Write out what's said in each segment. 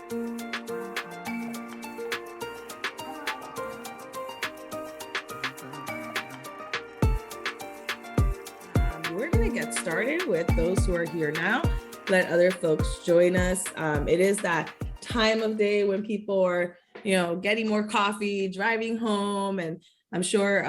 We're going to get started with those who are here now. Let other folks join us. It is that time of day when people are, getting more coffee, driving home, and I'm sure,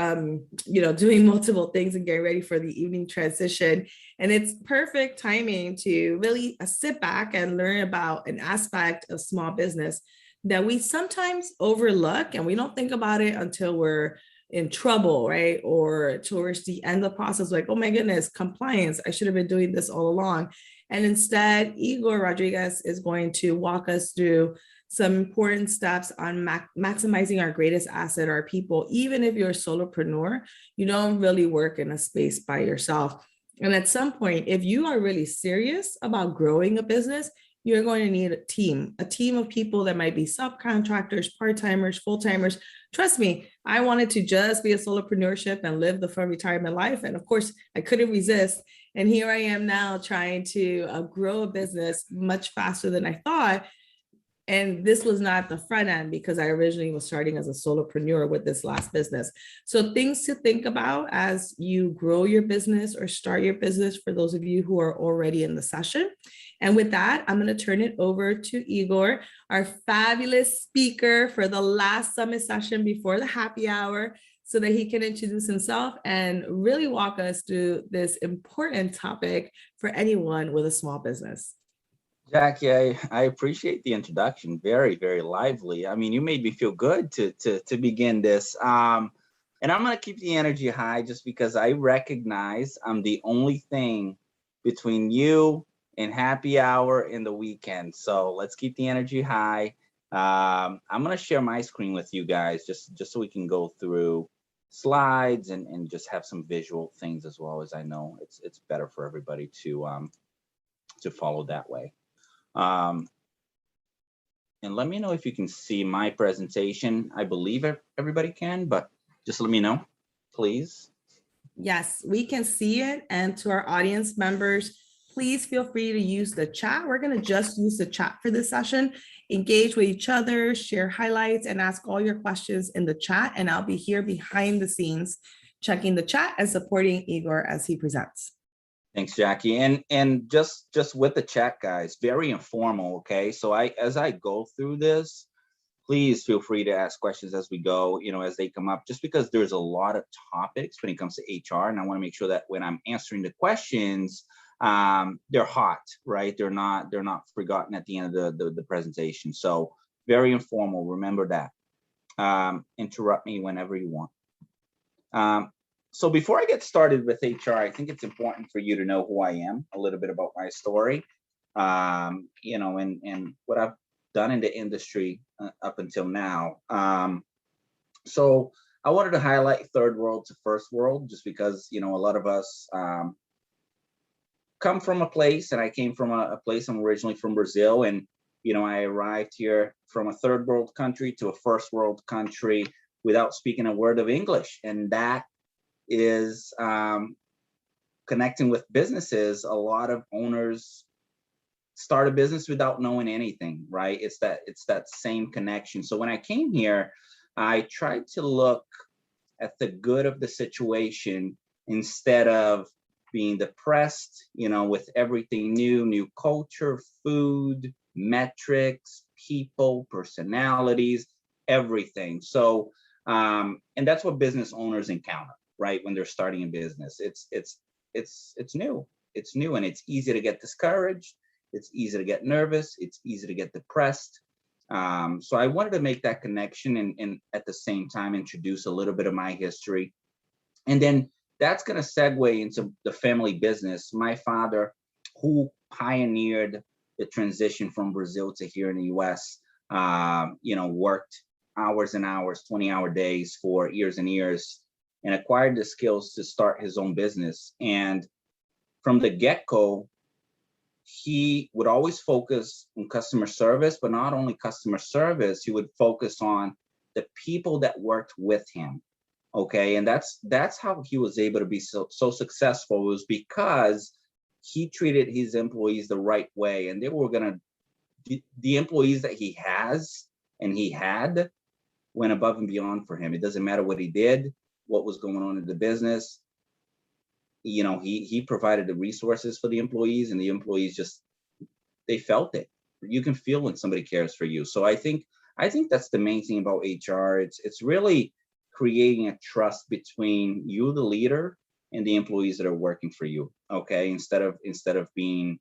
doing multiple things and getting ready for the evening transition. And it's perfect timing to really sit back and learn about an aspect of small business that we sometimes overlook, and we don't think about it until we're in trouble, right? Or towards the end of the process, like, oh my goodness, compliance, I should have been doing this all along. And instead, Igor Rodrigues is going to walk us through some important steps on maximizing our greatest asset, our people. Even if you're a solopreneur, you don't really work in a space by yourself. And at some point, if you are really serious about growing a business, you're going to need a team of people that might be subcontractors, part-timers, full-timers. Trust me, I wanted to just be a solopreneurship and live the fun retirement life. And of course, I couldn't resist. And here I am now trying to grow a business much faster than I thought. And this was not the front end because I originally was starting as a solopreneur with this last business. So things to think about as you grow your business or start your business for those of you who are already in the session. And with that, I'm going to turn it over to Igor, our fabulous speaker for the last summit session before the happy hour, so that he can introduce himself and really walk us through this important topic for anyone with a small business. Jackie, I appreciate the introduction. Very, very lively. I mean, you made me feel good to begin this. And I'm going to keep the energy high just because I recognize I'm the only thing between you and happy hour in the weekend. So let's keep the energy high. I'm going to share my screen with you guys just so we can go through slides and just have some visual things as well, as I know it's better for everybody to follow that way. And let me know if you can see my presentation. I believe everybody can, but just let me know, please. Yes, we can see it. And to our audience members, please feel free to use the chat. We're going to just use the chat for this session. Engage with each other, share highlights, and ask all your questions in the chat. And I'll be here behind the scenes, checking the chat and supporting Igor as he presents. Thanks, Jackie. And just with the chat, guys, very informal, okay? So as I go through this, please feel free to ask questions as we go, as they come up, just because there's a lot of topics when it comes to HR. And I want to make sure that when I'm answering the questions, they're hot, right? They're not forgotten at the end of the presentation. So very informal, remember that. Interrupt me whenever you want. So before I get started with HR, I think it's important for you to know who I am, a little bit about my story, and what I've done in the industry up until now. So I wanted to highlight third world to first world, just because, a lot of us come from a place, and I came from a place. I'm originally from Brazil, and, I arrived here from a third world country to a first world country without speaking a word of English. And that is connecting with businesses. A lot of owners start a business without knowing anything, right? It's that same connection. So when I came here, I tried to look at the good of the situation instead of being depressed, with everything new culture, food, metrics, people, personalities, everything. So, and that's what business owners encounter, right? When they're starting a business, it's new, and it's easy to get discouraged. It's easy to get nervous. It's easy to get depressed. So I wanted to make that connection and at the same time introduce a little bit of my history. And then that's going to segue into the family business. My father, who pioneered the transition from Brazil to here in the US, worked hours and hours, 20-hour days for years and years, and acquired the skills to start his own business. And from the get-go, he would always focus on customer service, but not only customer service, he would focus on the people that worked with him. Okay, and that's how he was able to be so successful. It was because he treated his employees the right way, and they were gonna the employees that he has and he had went above and beyond for him. It doesn't matter what he did, what was going on in the business. You know, he provided the resources for the employees, and the employees just, they felt it. You can feel when somebody cares for you. So I think that's the main thing about HR. It's really creating a trust between you, the leader, and the employees that are working for you. Okay, instead of being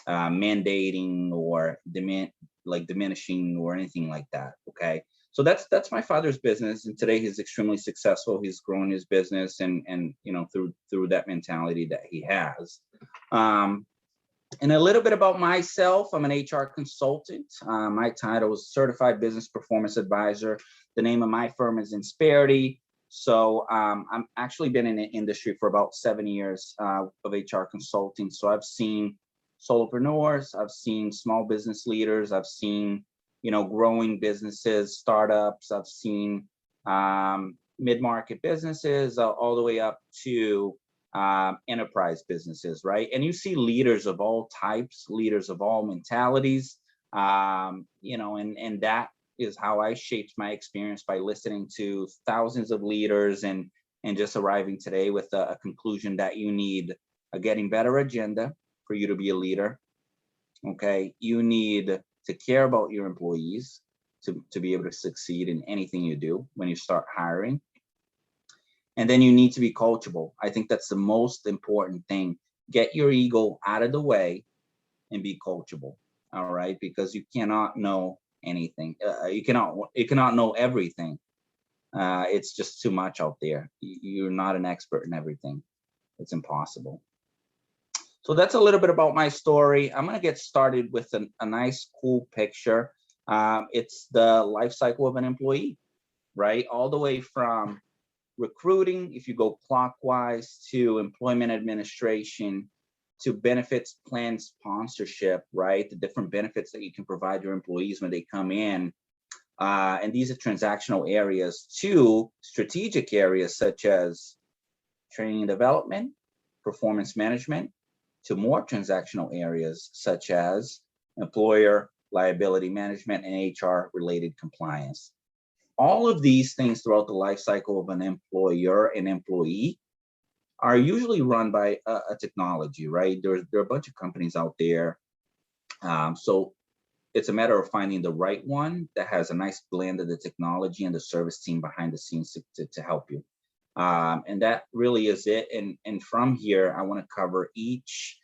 mandating or diminishing or anything like that. Okay, so that's my father's business, and today he's extremely successful. He's grown his business, and you know, through that mentality that he has. And a little bit about myself. I'm an HR consultant. My title is Certified Business Performance Advisor. The name of my firm is Insperity. So I'm actually been in the industry for about 7 years of HR consulting. So I've seen solopreneurs, I've seen small business leaders, I've seen, you know, growing businesses, startups, I've seen mid-market businesses, all the way up to enterprise businesses, right? And you see leaders of all types, leaders of all mentalities, you know, and that is how I shaped my experience, by listening to thousands of leaders and just arriving today with a conclusion that you need a getting better agenda for you to be a leader. Okay, you need to care about your employees to be able to succeed in anything you do when you start hiring. And then you need to be coachable. I think that's the most important thing. Get your ego out of the way and be coachable. All right, because you cannot know anything. You cannot know everything. It's just too much out there. You're not an expert in everything. It's impossible. So that's a little bit about my story. I'm going to get started with a nice, cool picture. It's the life cycle of an employee, right? All the way from recruiting, if you go clockwise, to employment administration, to benefits plan sponsorship, right? The different benefits that you can provide your employees when they come in. And these are transactional areas, to strategic areas such as training and development, performance management, to more transactional areas such as employer liability management and HR related compliance. All of these things throughout the life cycle of an employer and employee are usually run by a technology, right? There are a bunch of companies out there. So it's a matter of finding the right one that has a nice blend of the technology and the service team behind the scenes to help you. And that really is it. And from here, I want to cover each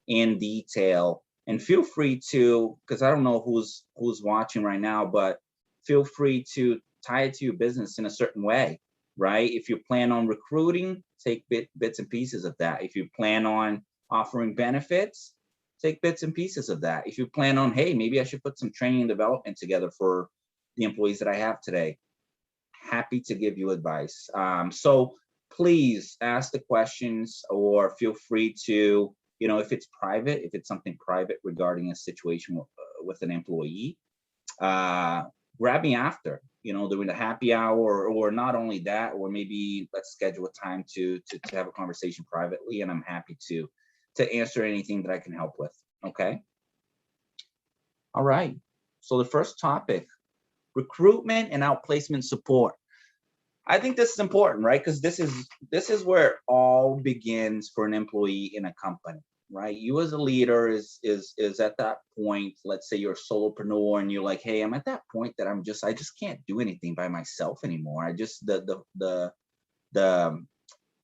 in detail. And feel free to, because I don't know who's watching right now, but feel free to tie it to your business in a certain way, right? If you plan on recruiting, take bits and pieces of that. If you plan on offering benefits, take bits and pieces of that. If you plan on, hey, maybe I should put some training and development together for the employees that I have today, happy to give you advice. So please ask the questions, or feel free to, you know, if it's private, if it's something private regarding a situation with an employee, grab me after, you know, during the happy hour, or not only that, or maybe let's schedule a time to have a conversation privately, and I'm happy to answer anything that I can help with. Okay. All right. So the first topic, recruitment and outplacement support. I think this is important, right? Because this is where it all begins for an employee in a company, right? You as a leader is at that point. Let's say you're a solopreneur and you're like, hey, I'm at that point that I just can't do anything by myself anymore. I just the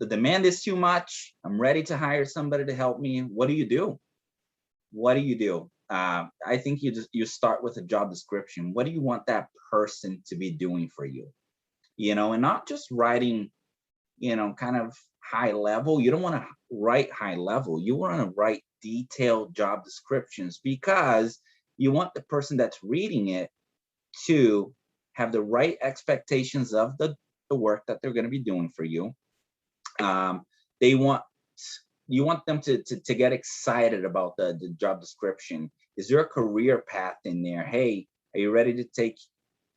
demand is too much. I'm ready to hire somebody to help me. What do you do? What do you do? I think you start with a job description. What do you want that person to be doing for you? You know, and not just writing, you know, kind of high level. You don't want to write high level. You want to write detailed job descriptions, because you want the person that's reading it to have the right expectations of the work that they're going to be doing for you. You want them to get excited about the job description. Is there a career path in there? Hey, are you ready to take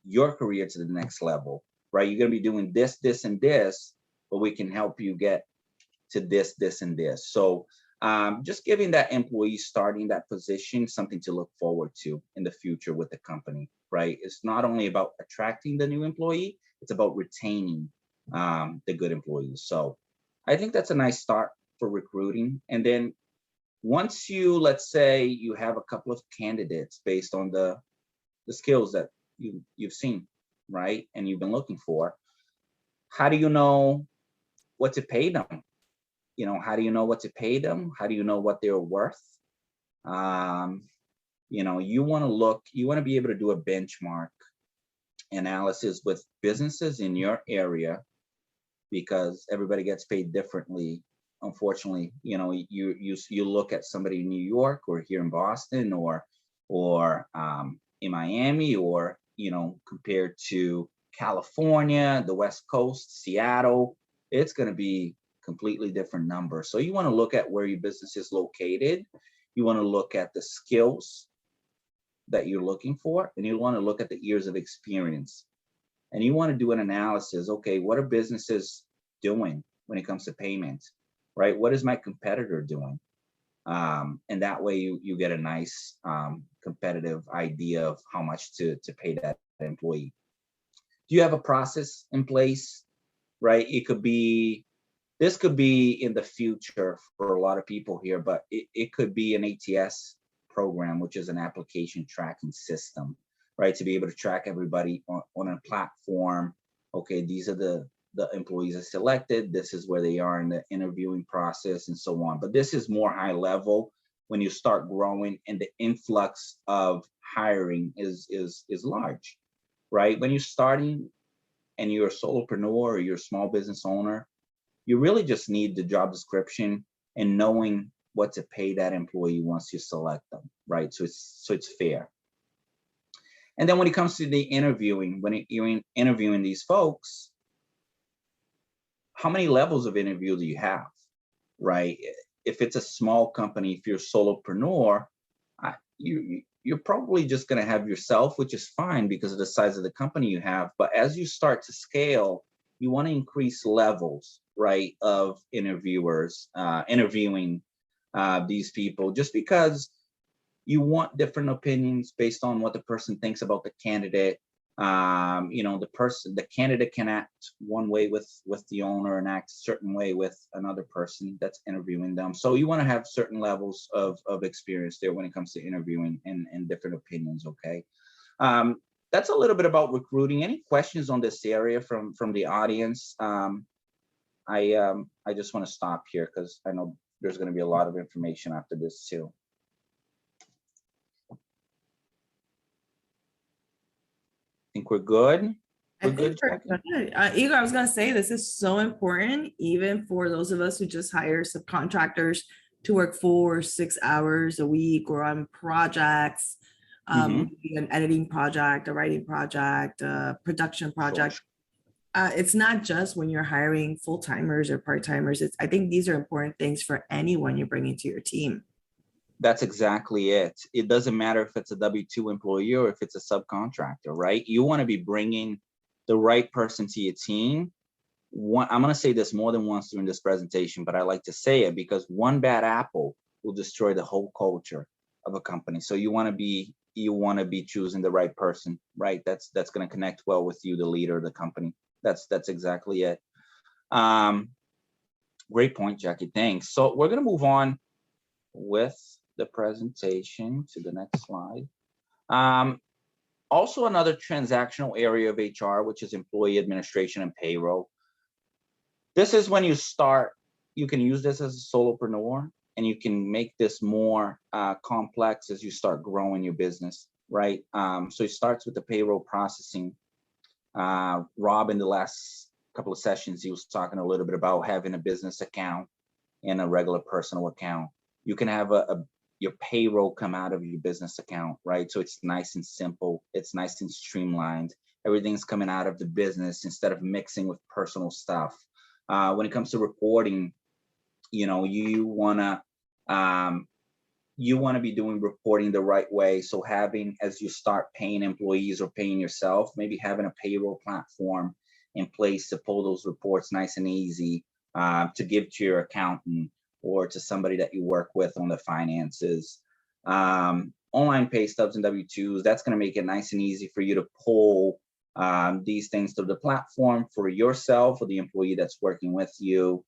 your career to the next level? Right? You're going to be doing this, this, and this, but we can help you get to this, this, and this. So just giving that employee starting that position something to look forward to in the future with the company, right? It's not only about attracting the new employee, it's about retaining the good employees. So I think that's a nice start for recruiting. And then once you, let's say you have a couple of candidates based on the skills that you've seen, right? And you've been looking for, how do you know what to pay them? You know, how do you know what to pay them? How do you know what they're worth? You know, you want to be able to do a benchmark analysis with businesses in your area, because everybody gets paid differently. Unfortunately, you know, you look at somebody in New York or here in Boston or in Miami, or, you know, compared to California, the West Coast, Seattle, it's going to be completely different number. So you want to look at where your business is located. You want to look at the skills that you're looking for, and you want to look at the years of experience. And you want to do an analysis. Okay, what are businesses doing when it comes to payment, right? What is my competitor doing? And that way you get a nice competitive idea of how much to pay that employee. Do you have a process in place, right? This could be in the future for a lot of people here, but it could be an ATS program, which is an application tracking system, right? To be able to track everybody on a platform. Okay, these are the employees are selected. This is where they are in the interviewing process and so on. But this is more high level when you start growing and the influx of hiring is large, right? When you're starting and you're a solopreneur or you're a small business owner, you really just need the job description and knowing what to pay that employee once you select them, right? So it's fair. And then when it comes to the interviewing, when you're interviewing these folks, how many levels of interview do you have, right? If it's a small company, if you're a solopreneur, you're probably just going to have yourself, which is fine because of the size of the company you have. But as you start to scale, you want to increase levels, right, of interviewers, interviewing these people, just because you want different opinions based on what the person thinks about the candidate. You know, the candidate can act one way with the owner and act a certain way with another person that's interviewing them. So you want to have certain levels of experience there when it comes to interviewing and different opinions. Okay. That's a little bit about recruiting. Any questions on this area from the audience? I just want to stop here because I know there's going to be a lot of information after this too. Think we're good? We're good. Igor, I was going to say, this is so important, even for those of us who just hire subcontractors to work 4 or 6 hours a week or on projects, an editing project, a writing project, a production project. Sure. It's not just when you're hiring full-timers or part-timers. I think these are important things for anyone you bring into your team. That's exactly it. It doesn't matter if it's a W-2 employee or if it's a subcontractor, right? You want to be bringing the right person to your team. I'm going to say this more than once during this presentation, but I like to say it because one bad apple will destroy the whole culture of a company. So you want to be choosing the right person, right? That's going to connect well with you, the leader of the company. That's exactly it. Great point, Jackie. Thanks. So we're going to move on with the presentation to the next slide. Also another transactional area of HR, which is employee administration and payroll. This is when you start, you can use this as a solopreneur, and you can make this more complex as you start growing your business, right? So it starts with the payroll processing. Rob, in the last couple of sessions, he was talking a little bit about having a business account and a regular personal account. You can have your payroll come out of your business account, right? So it's nice and simple. It's nice and streamlined. Everything's coming out of the business instead of mixing with personal stuff. When it comes to reporting, you know, you wanna be doing reporting the right way. So having, as you start paying employees or paying yourself, maybe having a payroll platform in place to pull those reports nice and easy to give to your accountant, or to somebody that you work with on the finances. Online pay stubs and W-2s, that's going to make it nice and easy for you to pull these things to the platform for yourself or the employee that's working with you.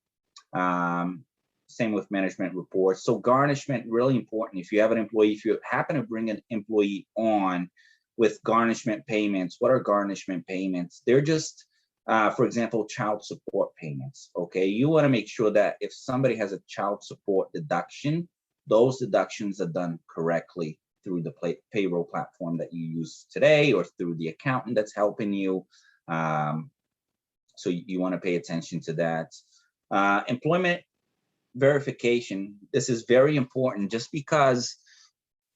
Same with management reports. So garnishment, really important. If you have an employee, if you happen to bring an employee on with garnishment payments, what are garnishment payments? They're just, for example, child support payments. Okay, you want to make sure that if somebody has a child support deduction, those deductions are done correctly through the payroll platform that you use today or through the accountant that's helping you. So you want to pay attention to that. Employment verification. This is very important just because,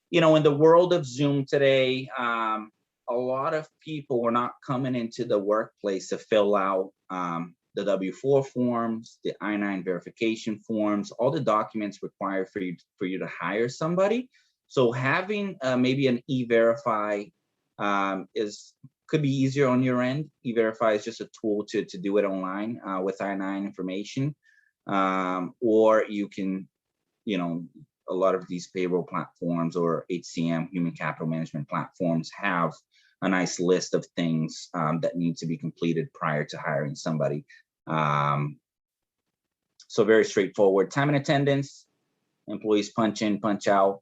you know, in the world of Zoom today, a lot of people are not coming into the workplace to fill out the W-4 forms, the I-9 verification forms, all the documents required for you to hire somebody. So having maybe an E-Verify could be easier on your end. E-Verify is just a tool to do it online with I-9 information. Or you can, you know, a lot of these payroll platforms or HCM, human capital management platforms, have a nice list of things that need to be completed prior to hiring somebody. So very straightforward. Time and attendance, employees punch in, punch out.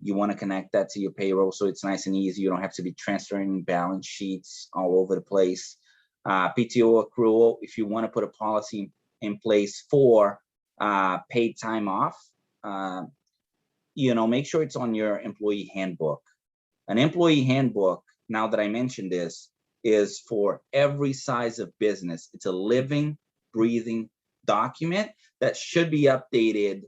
You want to connect that to your payroll so it's nice and easy. You don't have to be transferring balance sheets all over the place. PTO accrual, if you want to put a policy in place for paid time off, you know, make sure it's on your employee handbook. An employee handbook, now that I mentioned this, is for every size of business. It's a living, breathing document that should be updated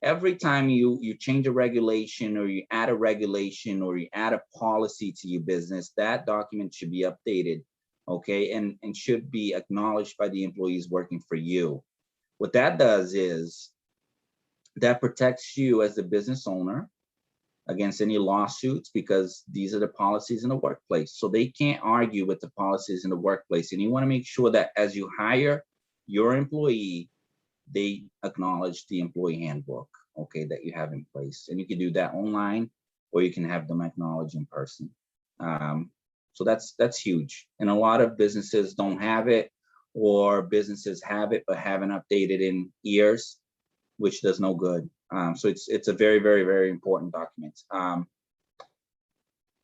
every time you change a regulation or you add a regulation or you add a policy to your business. That document should be updated, okay, and should be acknowledged by the employees working for you. What that does is that protects you as the business owner against any lawsuits, because these are the policies in the workplace. So they can't argue with the policies in the workplace. And you want to make sure that as you hire your employee, they acknowledge the employee handbook, okay, that you have in place. And you can do that online, or you can have them acknowledge in person. So that's huge. And a lot of businesses don't have it, or businesses have it but haven't updated in years, which does no good. So it's a very, very, very important document.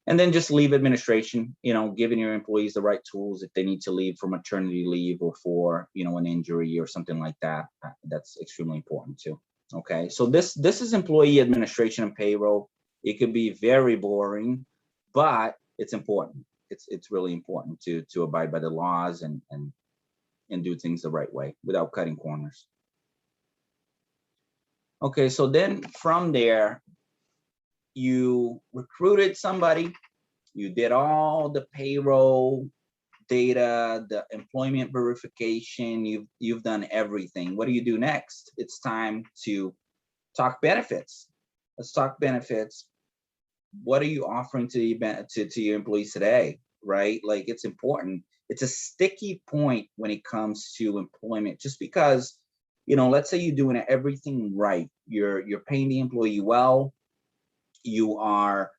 And then just leave administration, you know, giving your employees the right tools if they need to leave for maternity leave or for, you know, an injury or something like that. That's extremely important too. Okay, so this is employee administration and payroll. It could be very boring, but it's important. It's really important to abide by the laws and do things the right way without cutting corners. Okay, so then from there, you recruited somebody, you did all the payroll data, the employment verification, you've done everything. What do you do next? It's time to talk benefits. Let's talk benefits. What are you offering to your employees today, right? Like, it's important. It's a sticky point when it comes to employment, just because, you know, let's say you're doing everything right. You're paying the employee well. You are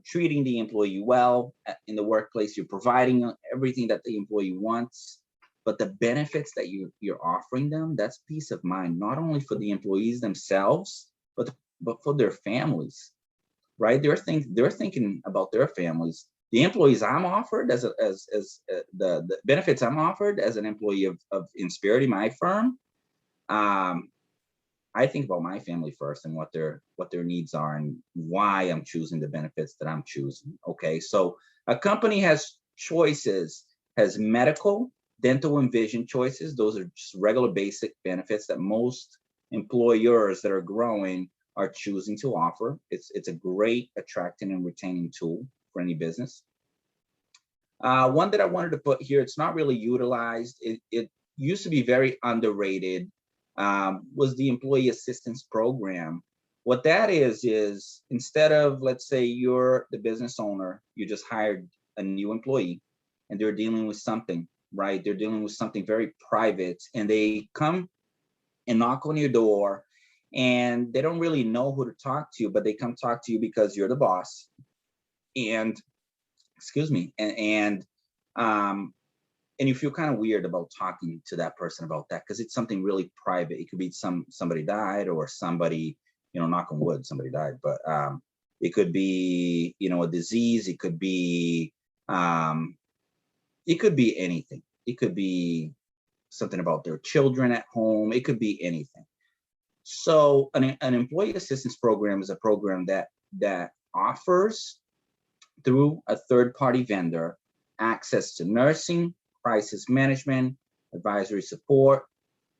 treating the employee well in the workplace. You're providing everything that the employee wants, but the benefits that you're offering them, that's peace of mind, not only for the employees themselves, but for their families, right? They're thinking about their families. The employees I'm offered as the benefits I'm offered as an employee of Insperity, my firm, I think about my family first and what their needs are and why I'm choosing the benefits that I'm choosing. Okay, so a company has choices, has medical, dental, and vision choices. Those are just regular basic benefits that most employers that are growing are choosing to offer. It's a great attracting and retaining tool for any business. One that I wanted to put here, it's not really utilized. It used to be very underrated. Was the employee assistance program. What that is instead of, let's say you're the business owner, you just hired a new employee and they're dealing with something, right? They're dealing with something very private, and they come and knock on your door, and they don't really know who to talk to, but they come talk to you because you're the boss. And excuse me, and you feel kind of weird about talking to that person about that because it's something really private. It could be somebody died, or somebody, knock on wood, somebody died, but it could be, a disease. It could be anything. It could be something about their children at home. It could be anything. So an employee assistance program is a program that offers, through a third-party vendor, access to nursing, crisis management, advisory support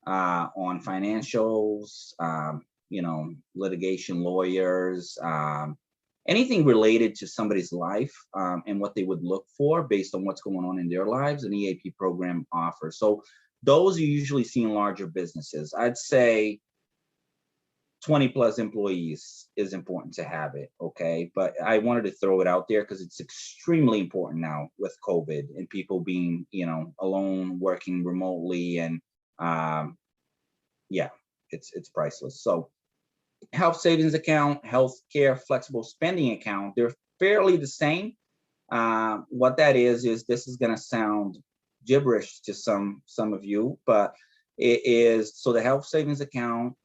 on financials, litigation lawyers, anything related to somebody's life and what they would look for based on what's going on in their lives. An EAP program offers. So those you usually see in larger businesses. I'd say 20 plus employees is important to have it, okay? But I wanted to throw it out there because it's extremely important now with COVID and people being, alone, working remotely, and it's priceless. So health savings account, health care flexible spending account, they're fairly the same. What that is this is going to sound gibberish to some of you, but it is, so the health savings account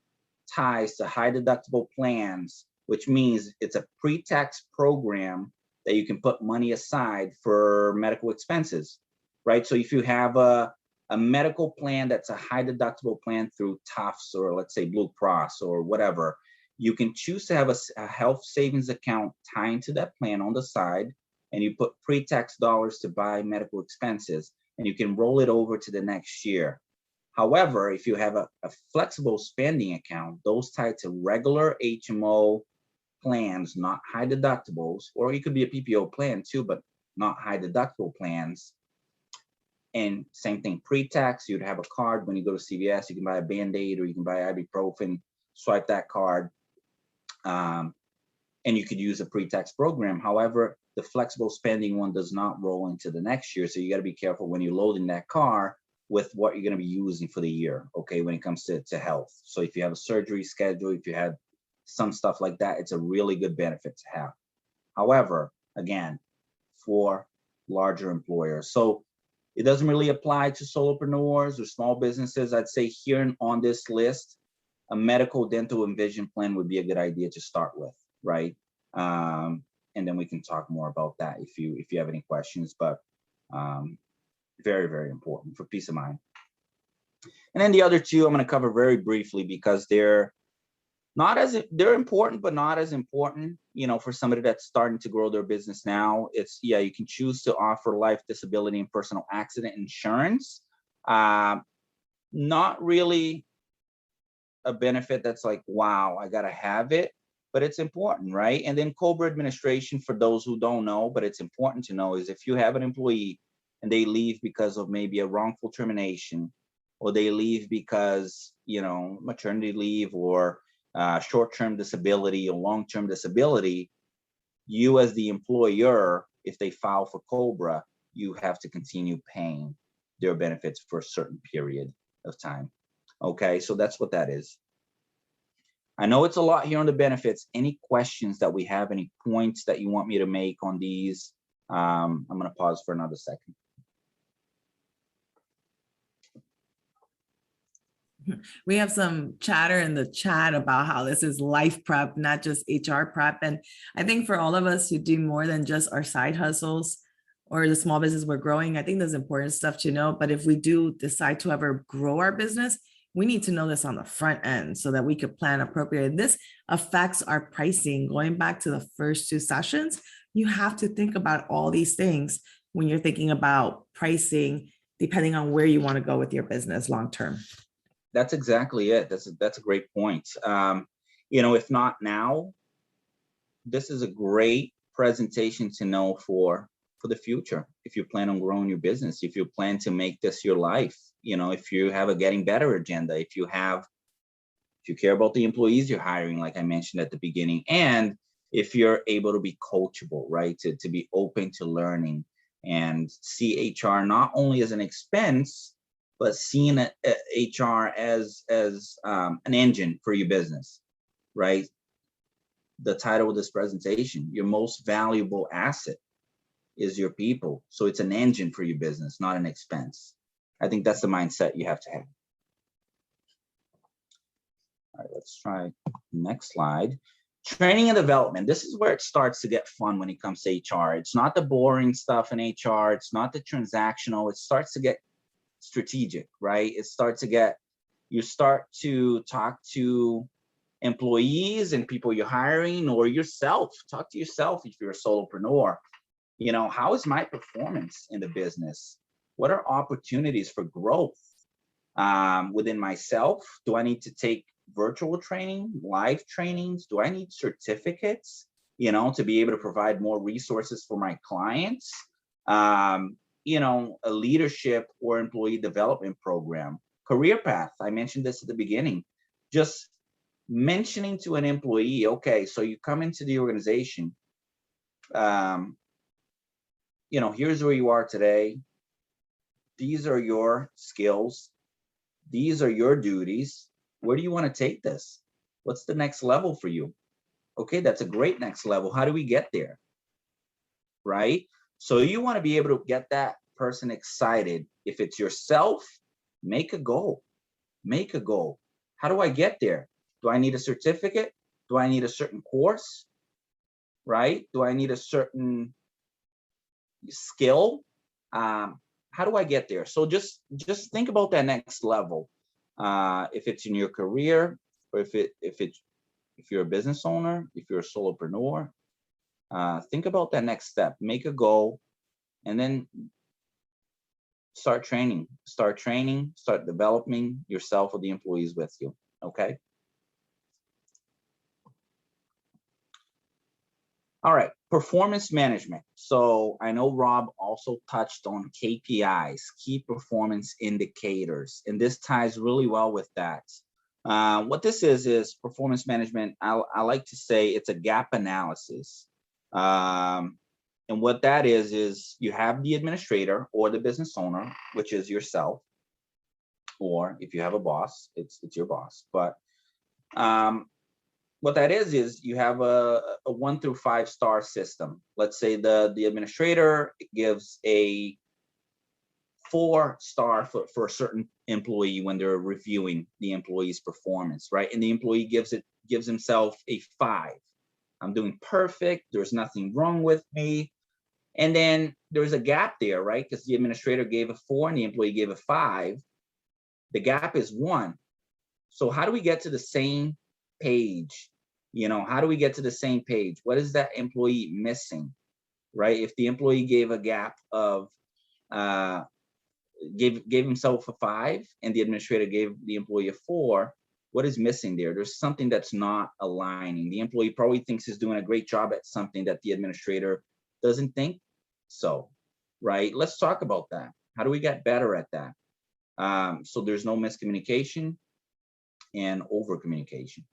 ties to high deductible plans, which means it's a pre-tax program that you can put money aside for medical expenses, right? So if you have a medical plan that's a high deductible plan through Tufts, or let's say Blue Cross or whatever, you can choose to have a health savings account tied to that plan on the side, and you put pre-tax dollars to buy medical expenses, and you can roll it over to the next year. However, if you have a flexible spending account, those tied to regular HMO plans, not high deductibles, or it could be a PPO plan too, but not high deductible plans. And same thing, pre-tax, you'd have a card when you go to CVS, you can buy a Band-Aid or you can buy ibuprofen, swipe that card, and you could use a pre-tax program. However, the flexible spending one does not roll into the next year. So you got to be careful when you're loading that car with what you're going to be using for the year, okay, when it comes to health. So if you have a surgery schedule, if you have some stuff like that, it's a really good benefit to have. However, again, for larger employers. So it doesn't really apply to solopreneurs or small businesses. I'd say here on this list, a medical, dental, and vision plan would be a good idea to start with, right? And then we can talk more about that if you have any questions, but very, very important for peace of mind. And then the other two I'm going to cover very briefly because they're important, but not as important, for somebody that's starting to grow their business now. It's, you can choose to offer life, disability, and personal accident insurance. Not really a benefit that's like, wow, I got to have it, but it's important, right? And then COBRA administration, for those who don't know, but it's important to know, is if you have an employee and they leave because of maybe a wrongful termination, or they leave because, maternity leave, or short-term disability or long-term disability, you as the employer, if they file for COBRA, you have to continue paying their benefits for a certain period of time. Okay, so that's what that is. I know it's a lot here on the benefits. Any questions that we have, any points that you want me to make on these? I'm going to pause for another second. We have some chatter in the chat about how this is life prep, not just HR prep. And I think for all of us who do more than just our side hustles or the small business we're growing, I think there's important stuff to know. But if we do decide to ever grow our business, we need to know this on the front end so that we could plan appropriately. This affects our pricing. Going back to the first two sessions, you have to think about all these things when you're thinking about pricing, depending on where you want to go with your business long-term. That's exactly it. That's a great point. If not now, this is a great presentation to know for the future. If you plan on growing your business, if you plan to make this your life, if you have a getting better agenda, if you care about the employees you're hiring, like I mentioned at the beginning, and if you're able to be coachable, right, to be open to learning and see HR not only as an expense, but seeing HR as an engine for your business, right? The title of this presentation, your most valuable asset is your people. So it's an engine for your business, not an expense. I think that's the mindset you have to have. All right, let's try next slide. Training and development. This is where it starts to get fun when it comes to HR. It's not the boring stuff in HR. It's not the transactional. It starts to get strategic, right? It starts to get, you start to talk to employees and people you're hiring, or yourself. Talk to yourself if you're a solopreneur. You know, how is my performance in the business? What are opportunities for growth within myself? Do I need to take virtual training, live trainings? Do I need certificates, you know, to be able to provide more resources for my clients? You know, a leadership or employee development program, career path. I mentioned this at the beginning. Just mentioning to an employee, okay, so you come into the organization, you know, here's where you are today. These are your skills. These are your duties. Where do you want to take this? What's the next level for you? Okay, that's a great next level. How do we get there? Right? So you want to be able to get that person excited. If it's yourself, make a goal. Make a goal. How do I get there? Do I need a certificate? Do I need a certain course? Right? Do I need a certain skill? How do I get there? So just think about that next level. If it's in your career, or if you're a business owner, if you're a solopreneur, think about that next step. Make a goal, and then start training. Start developing yourself or the employees with you. Okay. All right, performance management. So I know Rob also touched on KPIs, key performance indicators, and this ties really well with that. What this is performance management. I like to say it's a gap analysis. And what that is you have the administrator or the business owner, which is yourself, or if you have a boss, it's your boss. But what that is you have a 1 through 5 star system. Let's say the administrator gives a 4-star for a certain employee when they're reviewing the employee's performance, right? And the employee gives himself a 5. I'm doing perfect. There's nothing wrong with me. And then there's a gap there, right? Because the administrator gave a 4 and the employee gave a 5. The gap is 1. So how do we get to the same page? You know, how do we get to the same page? What is that employee missing, right? If the employee gave a gap of gave himself a 5 and the administrator gave the employee a 4, what is missing there? There's something that's not aligning. The employee probably thinks he's doing a great job at something that the administrator doesn't think so, right? Let's talk about that. How do we get better at that? So there's no miscommunication and over communication.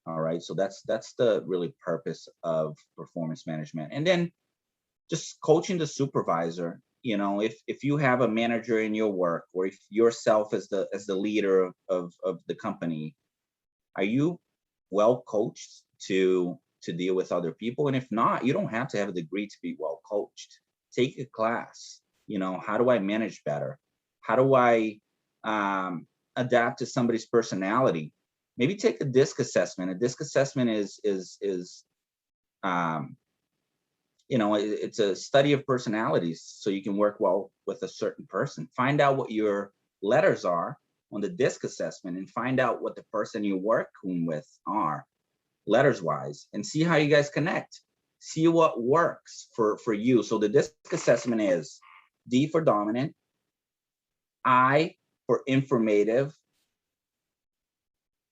All right, so that's the really purpose of performance management. And then just coaching the supervisor. You know, if you have a manager in your work, or if yourself as the leader of the company, are you well coached to deal with other people? And if not, you don't have to have a degree to be well coached. Take a class. You know, how do I manage better? How do I adapt to somebody's personality? Maybe take a DISC assessment. A DISC assessment is you know, it's a study of personalities, so you can work well with a certain person. Find out what your letters are on the DISC assessment, and find out what the person you're working with are letters wise, and see how you guys connect. See what works for you. So the DISC assessment is D for dominant, I for informative,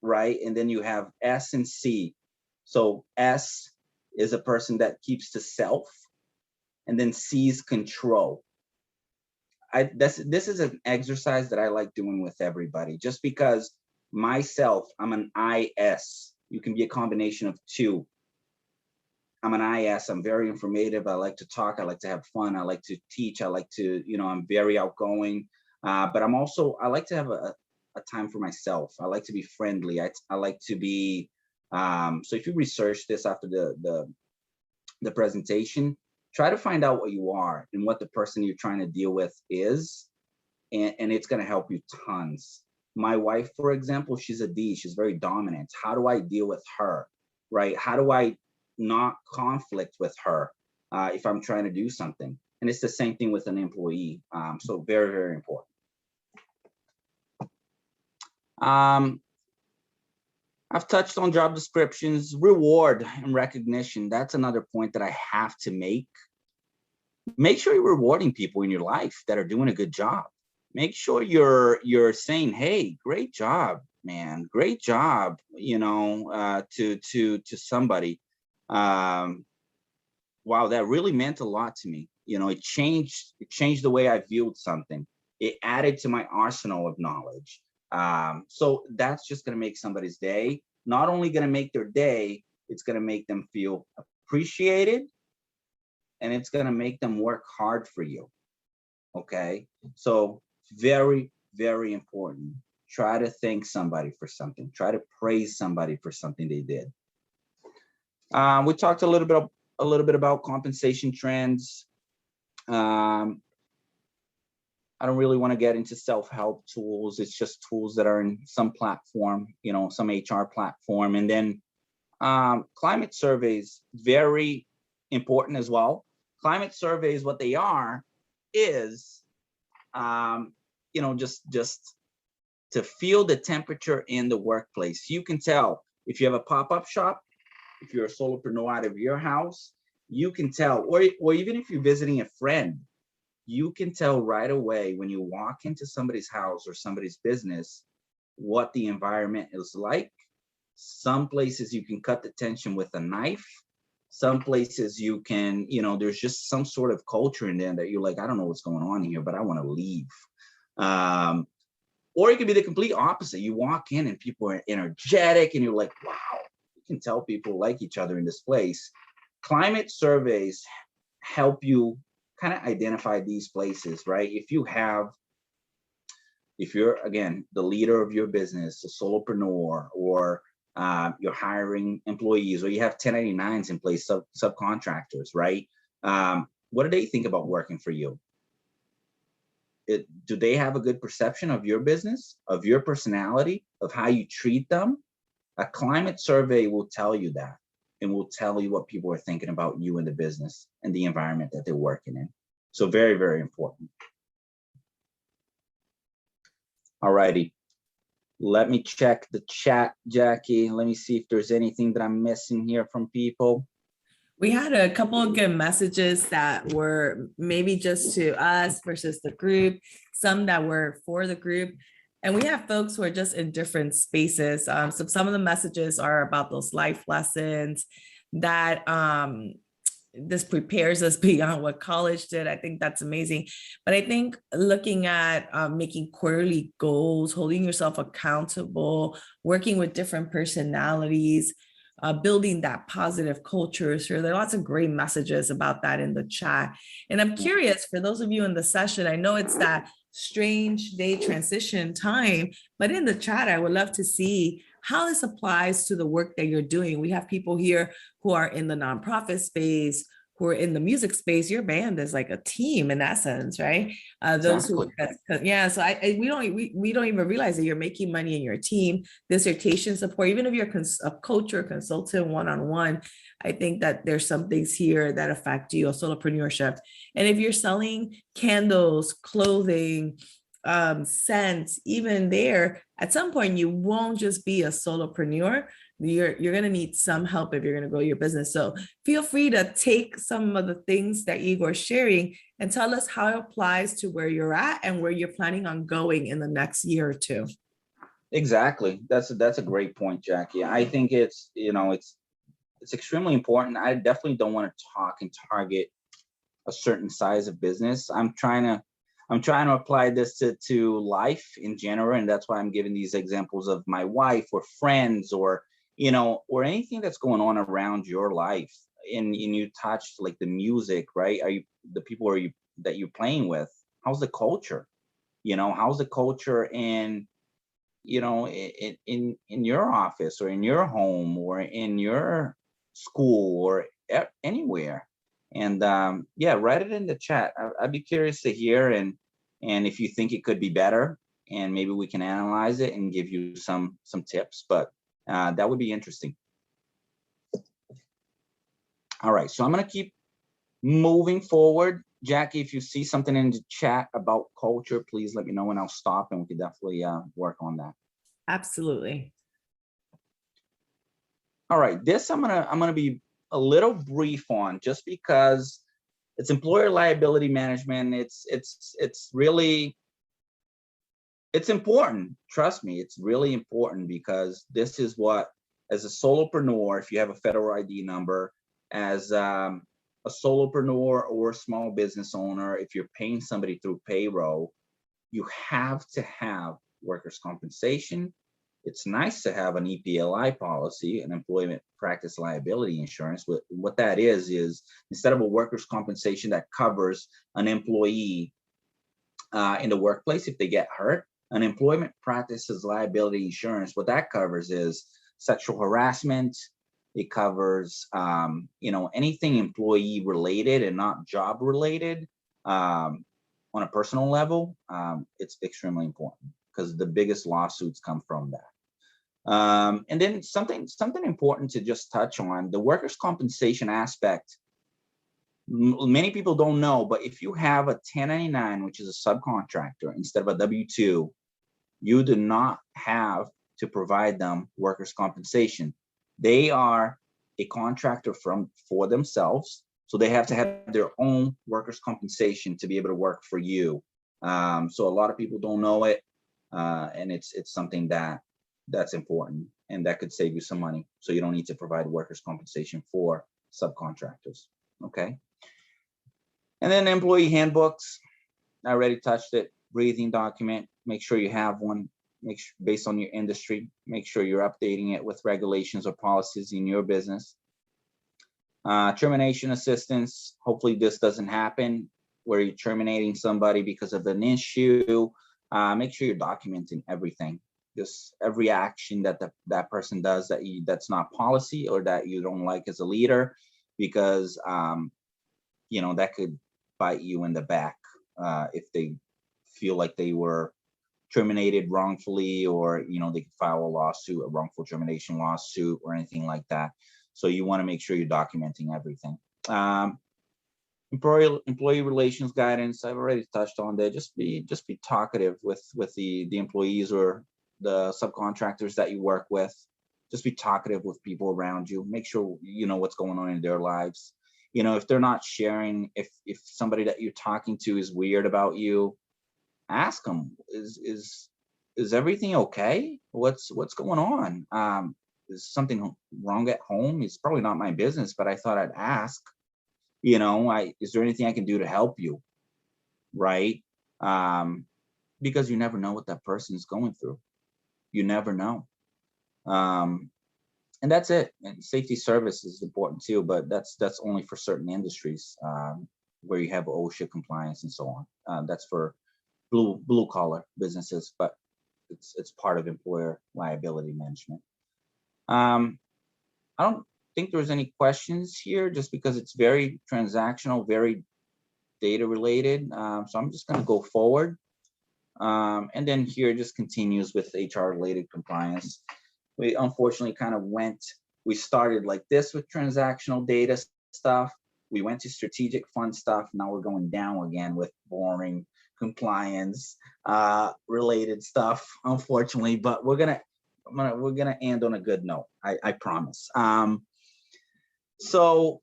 right? And then you have S and C. So S is a person that keeps to self, and then C is control. This is an exercise that I like doing with everybody, just because myself, I'm an IS. You can be a combination of 2. I'm an IS. I'm very informative. I like to talk. I like to have fun. I like to teach. I like to, you know, I'm very outgoing. But I like to have a time for myself. I like to be friendly. I like to be, so if you research this after the presentation, try to find out what you are and what the person you're trying to deal with is, and it's going to help you tons. My wife, for example, she's a D. She's very dominant. How do I deal with her, right? How do I not conflict with her if I'm trying to do something? And it's the same thing with an employee. So very, very important. I've touched on job descriptions, reward and recognition. That's another point that I have to make. Make sure you're rewarding people in your life that are doing a good job. Make sure you're saying, "Hey, great job, man, great job," to somebody. Wow, that really meant a lot to me. It changed the way I viewed something. It added to my arsenal of knowledge. So that's just going to make somebody's day. Not only going to make their day, it's going to make them feel appreciated, and it's going to make them work hard for you. Okay, so very, very important. Try to thank somebody for something. Try to praise somebody for something they did. We talked a little bit about compensation trends. I don't really want to get into self-help tools. It's just tools that are in some platform, some HR platform. And then climate surveys, very important as well. Climate surveys, what they are is, just to feel the temperature in the workplace. You can tell if you have a pop-up shop, if you're a solopreneur out of your house, you can tell, or even if you're visiting a friend, you can tell right away when you walk into somebody's house or somebody's business what the environment is like. Some places you can cut the tension with a knife. Some places you can, there's just some sort of culture in there that you're like, I don't know what's going on here, but I want to leave. Or it can be the complete opposite. You walk in and people are energetic and you're like, wow, you can tell people like each other in this place. Climate surveys help you kind of identify these places, right? If you're, again, the leader of your business, a solopreneur, or you're hiring employees, or you have 1099s in place, subcontractors, right? What do they think about working for you? Do they have a good perception of your business, of your personality, of how you treat them? A climate survey will tell you that, and will tell you what people are thinking about you in the business and the environment that they're working in. So very, very important. All righty. Let me check the chat, Jackie. Let me see if there's anything that I'm missing here from people. We had a couple of good messages that were maybe just to us versus the group, some that were for the group. And we have folks who are just in different spaces. So some of the messages are about those life lessons that this prepares us beyond what college did. I think that's amazing. But I think looking at making quarterly goals, holding yourself accountable, working with different personalities, building that positive culture. So there are lots of great messages about that in the chat. And I'm curious, for those of you in the session, I know it's that strange day transition time, but in the chat, I would love to see how this applies to the work that you're doing. We have people here who are in the nonprofit space, who are in the music space. Your band is like a team in essence, right? Those who, yeah. So we don't even realize that you're making money in your team, dissertation support. Even if you're a coach or consultant one-on-one, I think that there's some things here that affect you, solopreneurship. And if you're selling candles, clothing, scents, even there, at some point you won't just be a solopreneur. You're going to need some help if you're going to grow your business. So feel free to take some of the things that Igor's sharing and tell us how it applies to where you're at and where you're planning on going in the next year or two. Exactly. That's a great point, Jackie. I think it's extremely important. I definitely don't want to talk and target a certain size of business. I'm trying to apply this to life in general, and that's why I'm giving these examples of my wife or friends or or anything that's going on around your life. And you touched like the music, right? Are you the people that you're playing with? How's the culture? How's the culture in, in your office or in your home or in your school or anywhere. And yeah, write it in the chat. I'd be curious to hear, and if you think it could be better, and maybe we can analyze it and give you some tips. But that would be interesting. All right, so I'm gonna keep moving forward. Jackie, if you see something in the chat about culture, please let me know and I'll stop, and we can definitely work on that. Absolutely. All right, this I'm gonna be a little brief on, just because it's employer liability management. It's really, it's important. Trust me, it's really important, because this is what, as a solopreneur, if you have a federal ID number, as a solopreneur or a small business owner, if you're paying somebody through payroll, you have to have workers' compensation. It's nice to have an EPLI policy, an employment practice liability insurance. What that is instead of a workers' compensation that covers an employee in the workplace if they get hurt, an employment practices liability insurance, what that covers is sexual harassment. It covers anything employee related and not job related. On a personal level, it's extremely important, because the biggest lawsuits come from that. And then something important to just touch on, the workers' compensation aspect. Many people don't know, but if you have a 1099, which is a subcontractor, instead of a W-2, you do not have to provide them workers' compensation. They are a contractor for themselves, so they have to have their own workers' compensation to be able to work for you. So a lot of people don't know it, and it's something that's important, and that could save you some money. So you don't need to provide workers' compensation for subcontractors. Okay. And then employee handbooks, I already touched it. Breathing document, make sure you have one. Based on your industry, make sure you're updating it with regulations or policies in your business. Termination assistance. Hopefully this doesn't happen where you're terminating somebody because of an issue. Make sure you're documenting everything. Just every action that person does that's not policy or that you don't like as a leader, because that could bite you in the back if they feel like they were terminated wrongfully, or they could file a lawsuit, a wrongful termination lawsuit, or anything like that. So you want to make sure you're documenting everything. Employee relations guidance, I've already touched on there. Just be talkative with the employees or the subcontractors that you work with. Just be talkative with people around you. Make sure you know what's going on in their lives. If they're not sharing, if somebody that you're talking to is weird about you, ask them, is everything okay? What's going on? Is something wrong at home? It's probably not my business, but I thought I'd ask. Is there anything I can do to help you? Right? Because you never know what that person is going through. You never know. And that's it. And safety service is important too, but that's only for certain industries where you have OSHA compliance and so on. That's for blue collar businesses, but it's part of employer liability management. I don't think there's any questions here, just because it's very transactional, very data related. So I'm just going to go forward. And then here just continues with HR related compliance. We unfortunately we started like this with transactional data stuff. We went to strategic fund stuff. Now we're going down again with boring compliance related stuff, unfortunately, but we're gonna end on a good note. I promise. So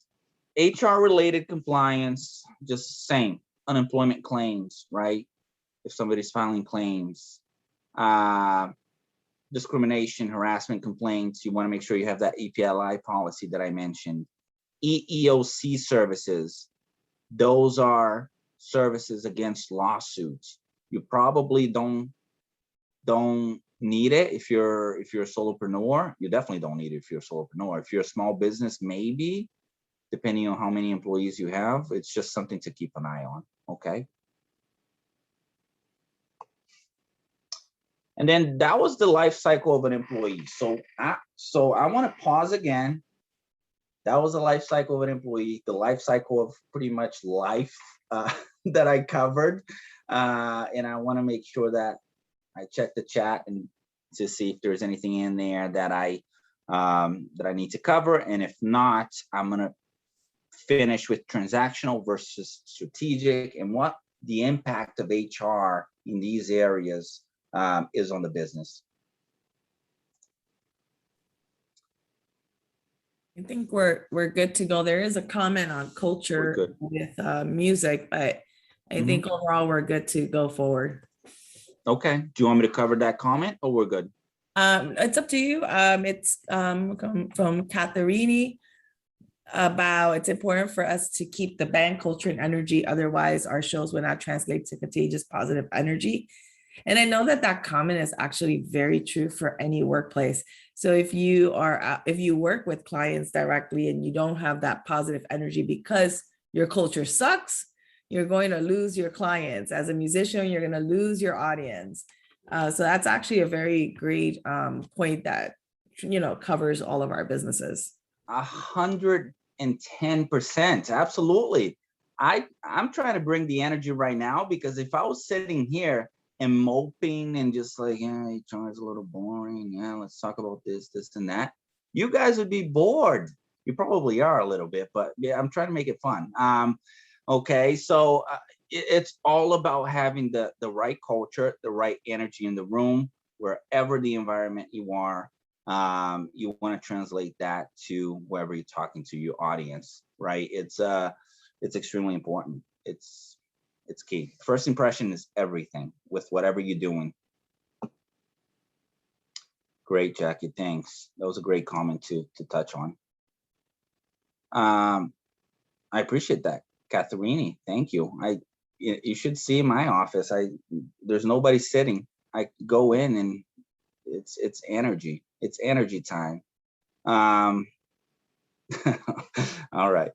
HR related compliance, just same. Unemployment claims, right? If somebody's filing claims, discrimination, harassment complaints, you want to make sure you have that EPLI policy that I mentioned. EEOC services, those are services against lawsuits. You probably don't need it if you're a solopreneur. You definitely don't need it if you're a solopreneur. If you're a small business, maybe, depending on how many employees you have. It's just something to keep an eye on. Okay. And then that was the life cycle of an employee. So I want to pause again. That was the life cycle of an employee, the life cycle of pretty much life that I covered. And I want to make sure that I check the chat and to see if there's anything in there that I need to cover. And if not, I'm going to finish with transactional versus strategic and what the impact of HR in these areas is on the business. I think we're good to go. There is a comment on culture with music, but I think overall we're good to go forward. Okay. Do you want me to cover that comment or we're good? It's up to you. It's from Catharini about it's important for us to keep the band culture and energy. Otherwise, our shows will not translate to contagious positive energy. And I know that that comment is actually very true for any workplace. So if you work with clients directly and you don't have that positive energy because your culture sucks, you're going to lose your clients. As a musician, you're going to lose your audience. So that's actually a very great point that, covers all of our businesses. 110%. Absolutely. I'm trying to bring the energy right now, because if I was sitting here and moping and just like, yeah, HR is a little boring. Yeah, let's talk about this, and that. You guys would be bored. You probably are a little bit, but yeah, I'm trying to make it fun. Okay, so it's all about having the right culture, the right energy in the room, wherever the environment you are. You want to translate that to wherever you're talking to your audience, right? It's extremely important. It's key. First impression is everything with whatever you're doing. Great, Jackie. Thanks. That was a great comment to touch on. I appreciate that, Catharini. Thank you. You should see my office. There's nobody sitting. I go in and it's energy. It's energy time. All right.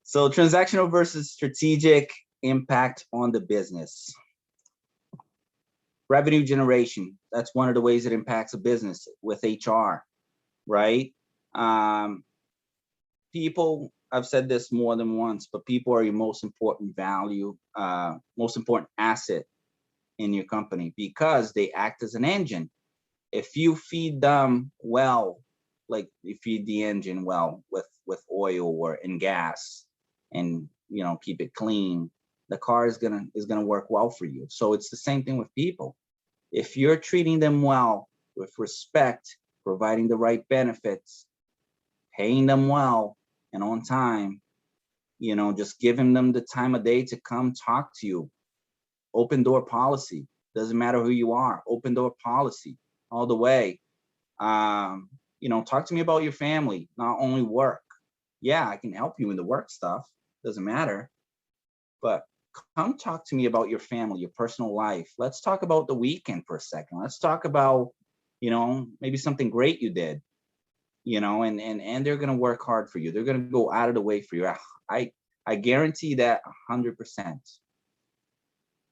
So transactional versus strategic impact on the business. Revenue generation. That's one of the ways it impacts a business with HR, right? People, I've said this more than once, but people are your most important value, most important asset in your company, because they act as an engine. If you feed them well, like you feed the engine well with oil or in gas, and keep it clean, the car is gonna work well for you. So it's the same thing with people. If you're treating them well, with respect, providing the right benefits, paying them well and on time, just giving them the time of day to come talk to you. Open door policy. Doesn't matter who you are. Open door policy all the way. Talk to me about your family, not only work. Yeah, I can help you in the work stuff. Doesn't matter. But come talk to me about your family, your personal life. Let's talk about the weekend for a second. Let's talk about, maybe something great you did, and they're going to work hard for you. They're going to go out of the way for you. I guarantee that 100%.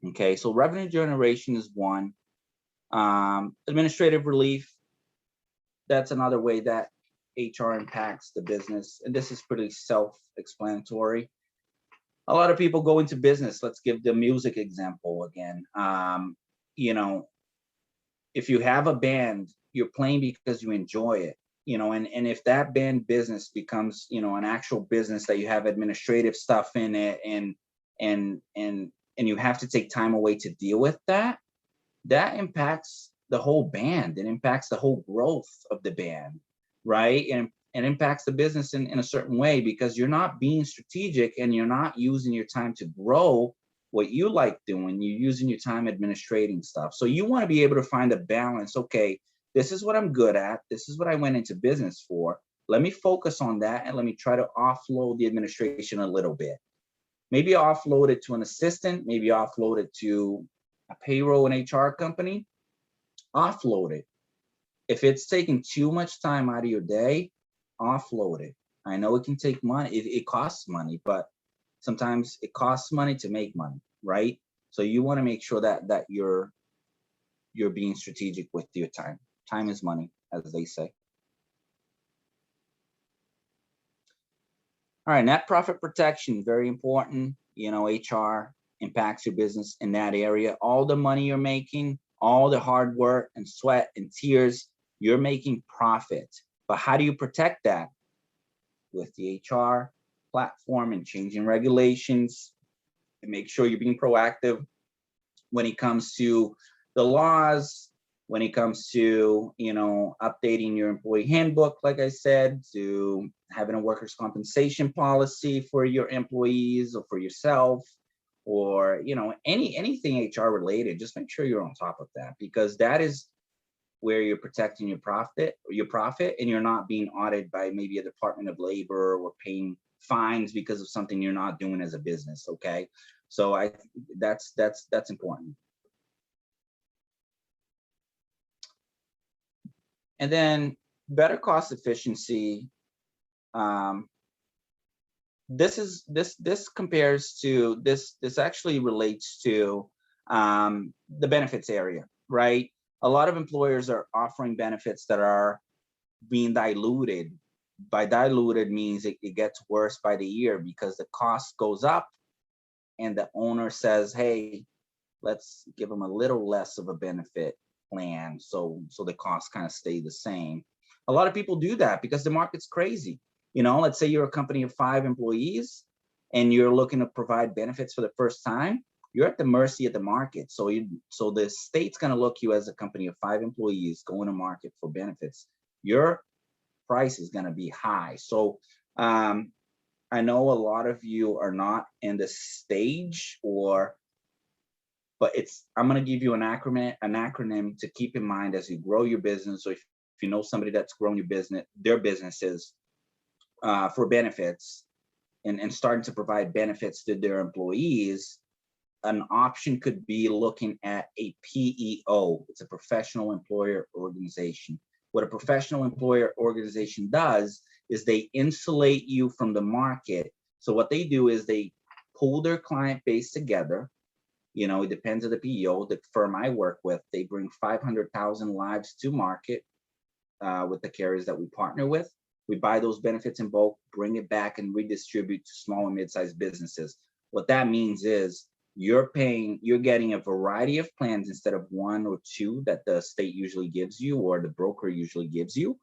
Okay, so revenue generation is one. Administrative relief, that's another way that HR impacts the business. And this is pretty self-explanatory. A lot of people go into business. Let's give the music example again. If you have a band, you're playing because you enjoy it, and if that band business becomes, an actual business that you have administrative stuff in it, and you have to take time away to deal with that impacts the whole band. It impacts the whole growth of the band, right? And impacts the business in a certain way, because you're not being strategic and you're not using your time to grow what you like doing. You're using your time administrating stuff. So you want to be able to find a balance. Okay, this is what I'm good at. This is what I went into business for. Let me focus on that, and let me try to offload the administration a little bit. Maybe offload it to an assistant, maybe offload it to a payroll and HR company. Offload it. If it's taking too much time out of your day, offload it. I know it can take money. It costs money, but sometimes it costs money to make money, right? So you want to make sure that you're you're being strategic with your time. Time is money, as they say. All right, net profit protection, very important. You know, HR impacts your business in that area. All the money you're making, all the hard work and sweat and tears, you're making profit. But how do you protect that? With the HR platform and changing regulations, and make sure you're being proactive when it comes to the laws, when it comes to, you know, updating your employee handbook, like I said, to having a workers' compensation policy for your employees or for yourself, or, you know, anything HR related. Just make sure you're on top of that, because that is where you're protecting your profit, and you're not being audited by maybe a Department of Labor or paying fines because of something you're not doing as a business. Okay, so that's important. And then better cost efficiency. This compares to this actually relates to the benefits area, right? A lot of employers are offering benefits that are being diluted. By diluted means it gets worse by the year because the cost goes up and the owner says, hey, let's give them a little less of a benefit plan, so the costs kind of stay the same. A lot of people do that because the market's crazy. You know, let's say you're a company of 5 employees and you're looking to provide benefits for the first time. You're at the mercy of the market. So the state's going to look you as a company of 5 employees going to market for benefits. Your price is going to be high. So I know a lot of you are not in this stage, but I'm going to give you an acronym to keep in mind as you grow your business. So if you know somebody that's grown their businesses for benefits and starting to provide benefits to their employees, an option could be looking at a PEO. It's a professional employer organization. What a professional employer organization does is they insulate you from the market. So what they do is they pull their client base together. You know, it depends on the PEO. The firm I work with, they bring 500,000 lives to market with the carriers that we partner with. We buy those benefits in bulk, bring it back, and redistribute to small and mid-sized businesses. What that means is you're getting a variety of plans instead of 1 or 2 that the state usually gives you or the broker usually gives you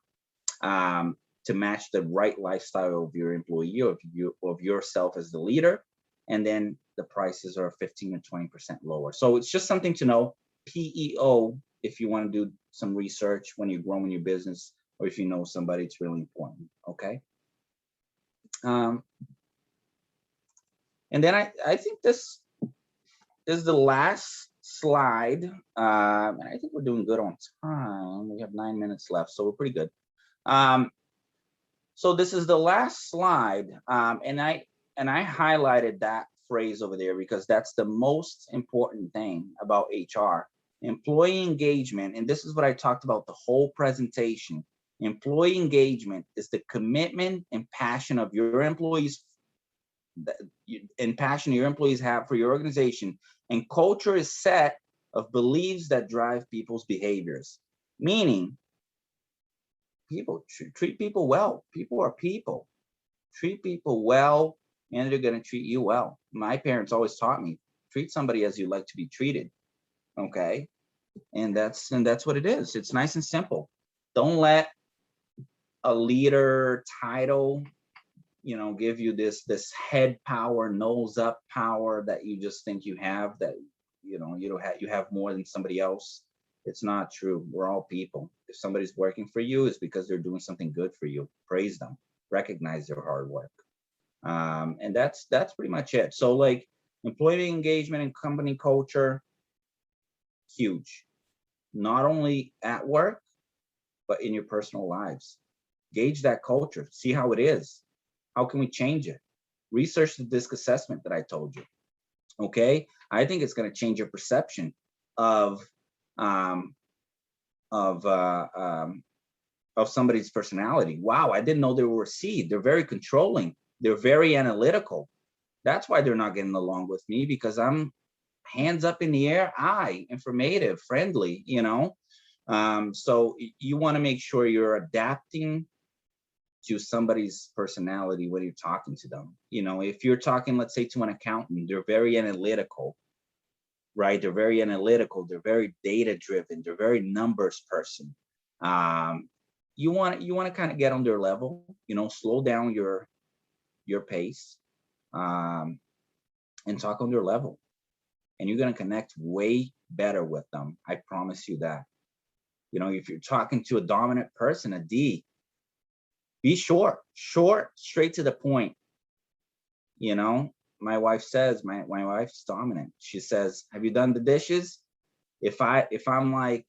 to match the right lifestyle of your employee or of yourself as the leader. And then the prices are 15 to 20% lower. So it's just something to know. PEO, if you want to do some research when you're growing your business, or if you know somebody, it's really important. Okay. And then I think this is the last slide. And I think we're doing good on time. We have 9 minutes left, so we're pretty good. So this is the last slide. And I highlighted that phrase over there because that's the most important thing about HR. Employee engagement, and this is what I talked about the whole presentation. Employee engagement is the commitment and passion of your employees have for your organization. And culture is set of beliefs that drive people's behaviors. Meaning, people treat people well. People are people. Treat people well, and they're going to treat you well. My parents always taught me, treat somebody as you like to be treated. Okay, and that's what it is. It's nice and simple. Don't let a leader title, you know, give you this head power, nose up power that you just think you have, that you have more than somebody else. It's not true. We're all people. If somebody's working for you, it's because they're doing something good for you. Praise them. Recognize their hard work. And that's pretty much it. So like employee engagement and company culture, huge. Not only at work, but in your personal lives. Gauge that culture. See how it is. How can we change it? Research the DISC assessment that I told you. Okay, I think it's going to change your perception of somebody's personality. Wow, I didn't know they were a C. They're very controlling. They're very analytical. That's why they're not getting along with me, because I'm hands up in the air, aye, informative, friendly, you know. So you want to make sure you're adapting to somebody's personality when you're talking to them. You know, if you're talking, let's say, to an accountant, they're very analytical, right? They're very analytical, they're very data driven, they're very numbers person. You want to kind of get on their level, you know, slow down your pace, and talk on their level, and you're going to connect way better with them. I promise you that. You know, if you're talking to a dominant person, a D, be short, straight to the point. You know, my wife says, my wife's dominant. She says, have you done the dishes? If I'm like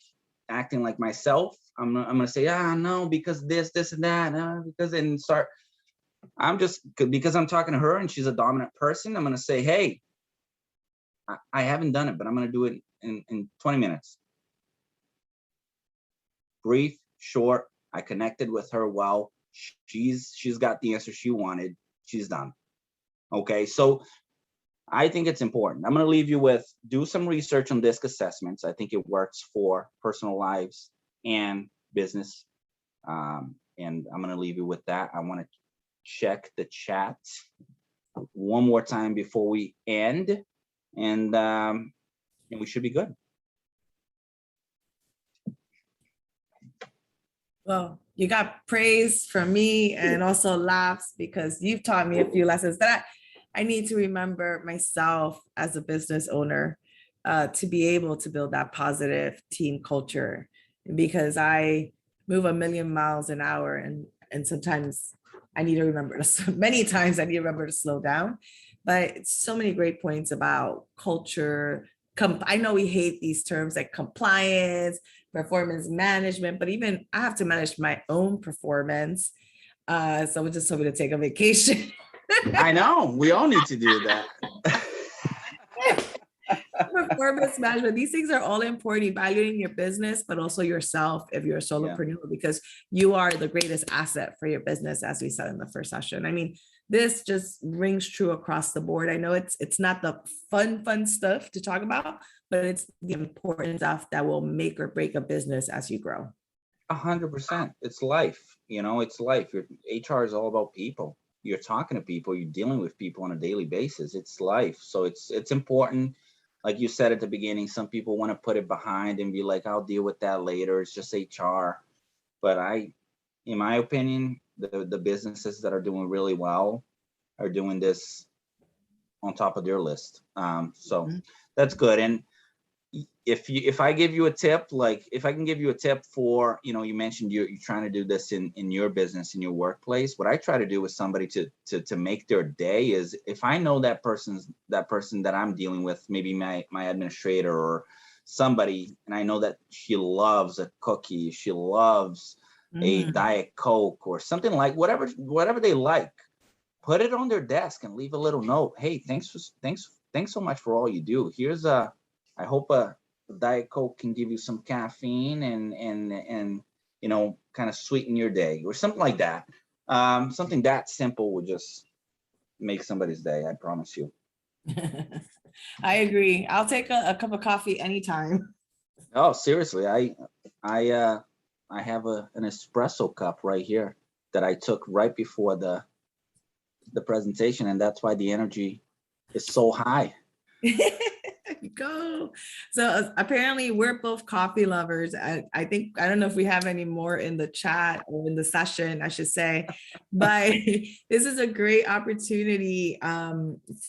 acting like myself, I'm gonna say, no, because this and that, because, and start. Because I'm talking to her and she's a dominant person, I'm gonna say, hey, I haven't done it, but I'm gonna do it in 20 minutes. Brief, short. I connected with her well. She's got the answer she wanted. She's done. Okay, so I think it's important. I'm going to leave you with, do some research on DISC assessments. I think it works for personal lives and business. And I'm going to leave you with that. I want to check the chat one more time before we end, and we should be good. Well, you got praise from me and also laughs, because you've taught me a few lessons that I need to remember myself as a business owner, to be able to build that positive team culture, because I move a million miles an hour, and sometimes I need to remember many times I need to remember to slow down. But it's so many great points about culture. I know we hate these terms like compliance, performance management, but even I have to manage my own performance. So we just told me to take a vacation. I know, we all need to do that. Performance management, these things are all important, evaluating your business, but also yourself if you're a solopreneur, because you are the greatest asset for your business, as we said in the first session. I mean, this just rings true across the board. I know it's not the fun stuff to talk about, but it's the important stuff that will make or break a business as you grow. 100%. It's life. You know, it's life. Your HR is all about people. You're talking to people, you're dealing with people on a daily basis. It's life. So it's important. Like you said at the beginning, some people want to put it behind and be like, I'll deal with that later. It's just HR. But in my opinion, the businesses that are doing really well are doing this on top of their list. So that's good. And if I give you a tip, like if I can give you a tip for, you know, you mentioned you're trying to do this in your business, in your workplace. What I try to do with somebody to make their day is, if I know that person that I'm dealing with, maybe my administrator or somebody, and I know that she loves a cookie, she loves a Diet Coke or something, like whatever they like, put it on their desk and leave a little note. Hey, thanks so much for all you do. Here's I hope a Diet Coke can give you some caffeine and you know, kind of sweeten your day, or something like that. Something that simple would just make somebody's day. I promise you. I agree. I'll take a cup of coffee anytime. Oh, seriously, I have an espresso cup right here that I took right before the presentation, and that's why the energy is so high. Go. So apparently we're both coffee lovers. I think, I don't know if we have any more in the chat or in the session, I should say, but this is a great opportunity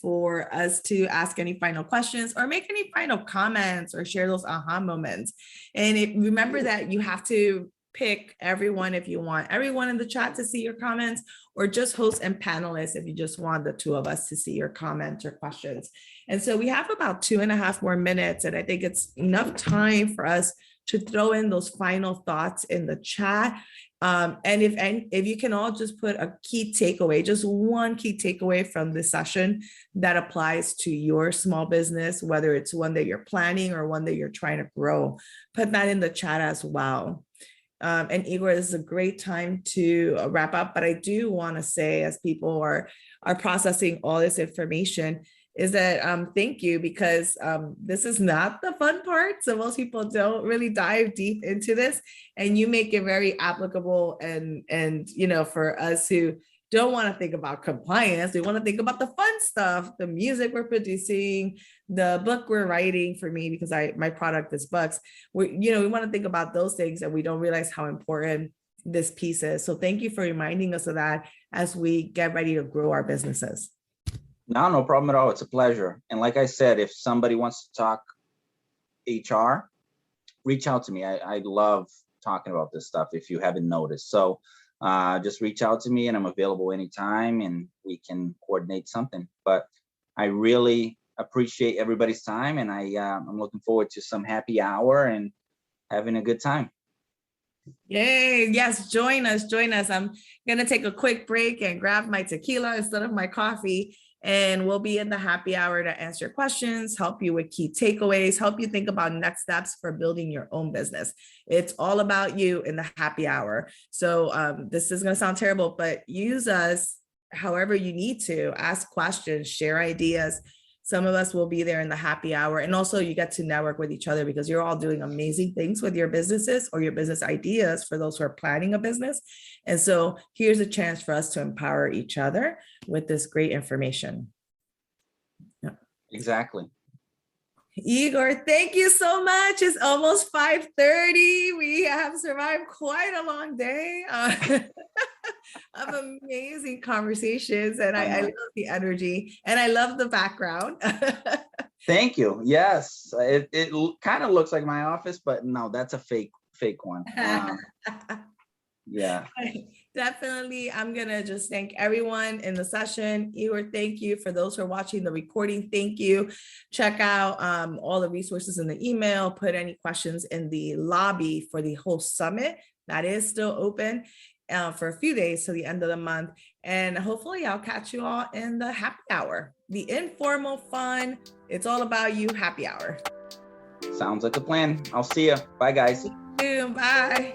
for us to ask any final questions or make any final comments or share those aha moments. And remember that you have to pick everyone if you want everyone in the chat to see your comments, or just host and panelists if you just want the two of us to see your comments or questions. And so we have about 2.5 more minutes, and I think it's enough time for us to throw in those final thoughts in the chat. And if you can all just put a key takeaway, just one key takeaway from this session that applies to your small business, whether it's one that you're planning or one that you're trying to grow, put that in the chat as well. And Igor, this is a great time to wrap up, but I do want to say, as people are processing all this information, is that thank you, because this is not the fun part. So most people don't really dive deep into this, and you make it very applicable. And for us who don't want to think about compliance, we want to think about the fun stuff, the music we're producing, the book we're writing. For me, because my product is books, we want to think about those things, and we don't realize how important this piece is. So thank you for reminding us of that as we get ready to grow our businesses. No problem at all. It's a pleasure. And like I said, if somebody wants to talk HR, reach out to me. I love talking about this stuff if you haven't noticed. So just reach out to me, and I'm available anytime, and we can coordinate something. But I really appreciate everybody's time, and I'm looking forward to some happy hour and having a good time. Yay. Yes, join us. I'm going to take a quick break and grab my tequila instead of my coffee. And we'll be in the happy hour to answer questions, help you with key takeaways, help you think about next steps for building your own business. It's all about you in the happy hour. So this is going to sound terrible, but use us however you need to. Ask questions, share ideas. Some of us will be there in the happy hour. And also you get to network with each other, because you're all doing amazing things with your businesses or your business ideas for those who are planning a business. And so here's a chance for us to empower each other with this great information. Yeah. Exactly. Igor, thank you so much. It's almost 5:30. We have survived quite a long day of amazing conversations. And I love the energy, and I love the background. Thank you. Yes, it kind of looks like my office, but no, that's a fake one. Yeah. Definitely. I'm going to just thank everyone in the session. Igor, thank you. For those who are watching the recording, thank you. Check out all the resources in the email. Put any questions in the lobby for the whole summit. That is still open for a few days to the end of the month. And hopefully I'll catch you all in the happy hour, the informal fun. It's all about you happy hour. Sounds like a plan. I'll see you. Bye, guys. Bye.